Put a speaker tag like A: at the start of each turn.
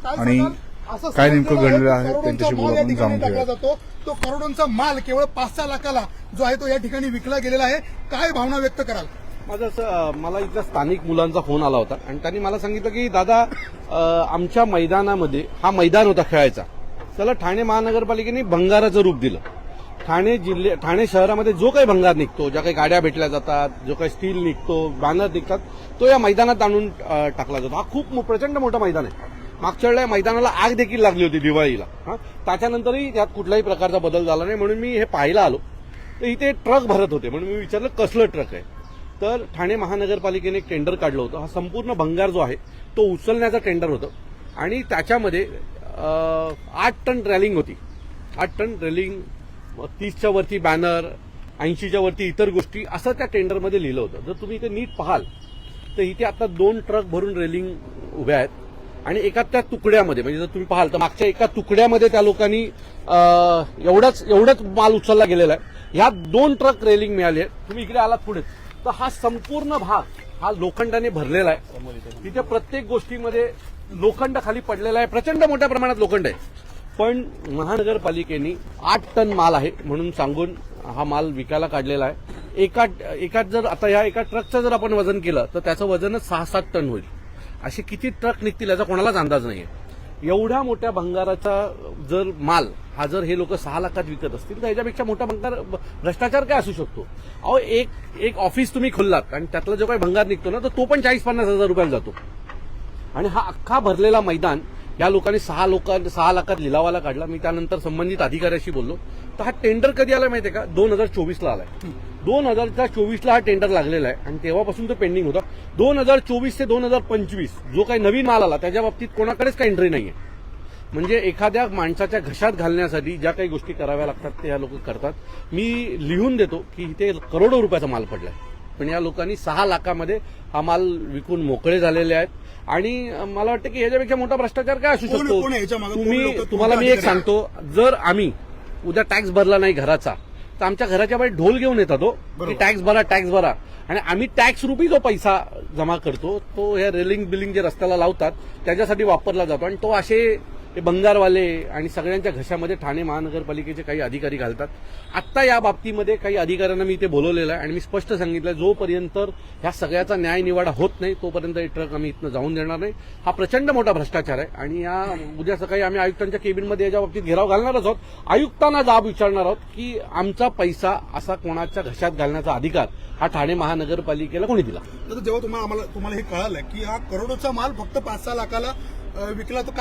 A: आणि काय नेमकं घडलेलं आहे त्यांच्याशी बोलून आपण जाणून घेऊया.
B: जातो तो करोडोंचा माल केवळ 5-6 लाखाला जो आहे तो या ठिकाणी विकला गेलेला आहे. काय भावना व्यक्त कराल?
C: मला इथल्या स्थानिक मुलांचा फोन आला होता आणि त्यांनी मला सांगितलं की दादा आमच्या मैदानामध्ये हा मैदान होता खेळायचा, त्याला ठाणे महानगरपालिकेने भंगाराचं रूप दिलं. ठाणे शहरामध्ये जो काही भंगार निघतो, ज्या काही गाड्या भेटल्या जातात, जो काही स्टील निघतो, बॅनर निघतात, तो या मैदानात आणून टाकला जातो. हा खूप प्रचंड मोठा मैदान आहे. मागच्या वेळेला मैदानाला आग देखील लागली होती दिवाळीला. त्याच्यानंतरही त्यात कुठल्याही प्रकारचा बदल झाला नाही. म्हणून मी हे पाहायला आलो तर इथे ट्रक भरत होते. म्हणून मी विचारलं कसलं ट्रक आहे, तर ठाणे महानगरपालिकेने एक टेंडर काढलं होतं. हा संपूर्ण भंगार जो आहे तो उचलण्याचा टेंडर होतं आणि त्याच्यामध्ये 8 टन रॅलिंग होती. 8 टन रॅलिंग, 30च्या वरती बॅनर, 80च्या वरती इतर गोष्टी, असं त्या टेंडरमध्ये लिहिलं होतं. जर तुम्ही इथे नीट पाहाल तर इथे आता 2 ट्रक भरून रेलिंग उभ्या आहेत आणि एका त्या तुकड्यामध्ये, म्हणजे जर तुम्ही पाहाल तर मागच्या एका तुकड्यामध्ये त्या लोकांनी एवढंच माल उचलला गेलेला आहे. ह्या 2 ट्रक रेलिंग मिळाली आहे. तुम्ही इकडे आलात पुढे तर हा संपूर्ण भाग हा लोखंडाने भरलेला आहे. तिथे प्रत्येक गोष्टीमध्ये लोखंड खाली पडलेला आहे. प्रचंड मोठ्या प्रमाणात लोखंड आहे. पण महानगरपालिकेने 8 टन माल आहे म्हणून सांगून हा माल विकायला काढलेला आहे. एका जर आता ह्या एका ट्रकचं जर आपण वजन केलं तर त्याचं वजनच 6-7 टन होईल. असे किती ट्रक निघतील याचा कोणालाच अंदाज नाहीये. एवढ्या मोठ्या भंगाराचा जर माल हा जर हे लोक 6 लाखात विकत असतील तर ह्याच्यापेक्षा मोठा भ्रष्टाचार काय असू शकतो? अहो, एक ऑफिस तुम्ही खोललात आणि त्यातला जो काही भंगार निघतो ना तर तो पण 40-50 हजार रुपयाला जातो. आणि हा अख्खा भरलेला मैदान या लोकांनी 6 लाखात लिलावाला काढला. मी त्यानंतर संबंधित अधिकाऱ्याशी बोललो तर हा टेंडर कधी आला माहितीये का? 2024ला आलाय. 2024ला हा टेंडर लागलेला आहे आणि तेव्हापासून तो पेंडिंग होता. 2024 ते 2025 जो काही नवीन माल आला त्याच्या बाबतीत कोणाकडेच काही एंट्री नाहीये. म्हणजे एखाद्या माणसाच्या घशात घालण्यासाठी ज्या काही गोष्टी कराव्या लागतात ते या लोक करतात. मी लिहून देतो की इथे करोडो रुपयाचा माल पडलाय, पण या लोकांनी 6 लाखामध्ये हा माल विकून मोकळे झालेले आहेत. आणि मला वाटतं की ह्याच्यापेक्षा मोठा भ्रष्टाचार काय असू शकतो? तुम्हाला मी एक सांगतो, जर आम्ही उद्या टॅक्स भरला नाही घराचा तर आमच्या घराच्या बाहेर ढोल घेऊन येतात की टॅक्स भरा, आणि आम्ही टॅक्स रुपी जो पैसा जमा करतो तो ह्या रेलिंग बिलिंग जे रस्त्याला लावतात त्याच्यासाठी वापरला जातो. आणि तो असे भंगारवाले आणि सगळ्यांच्या घशामध्ये ठाणे महानगरपालिकेचे काही अधिकारी घालतात. आत्ता या बाबतीमध्ये काही अधिकाऱ्यांना मी इथे बोलवलेलं आहे आणि मी स्पष्ट सांगितलं जोपर्यंत ह्या सगळ्याचा न्याय निवाडा होत नाही तोपर्यंत हे ट्रक आम्ही इथनं जाऊन देणार नाही. हा प्रचंड मोठा भ्रष्टाचार आहे आणि या उद्या सकाळी आम्ही आयुक्तांच्या केबिनमध्ये याच्या बाबतीत घेराव घालणारच आहोत. आयुक्तांना जाब विचारणार आहोत की आमचा पैसा असा कोणाच्या घशात घालण्याचा अधिकार हा ठाणे महानगरपालिकेला कोणी दिला?
B: जेव्हा तुम्हाला हे कळालं की हा करोडोचा माल फक्त 5-6 लाखाला विकला तर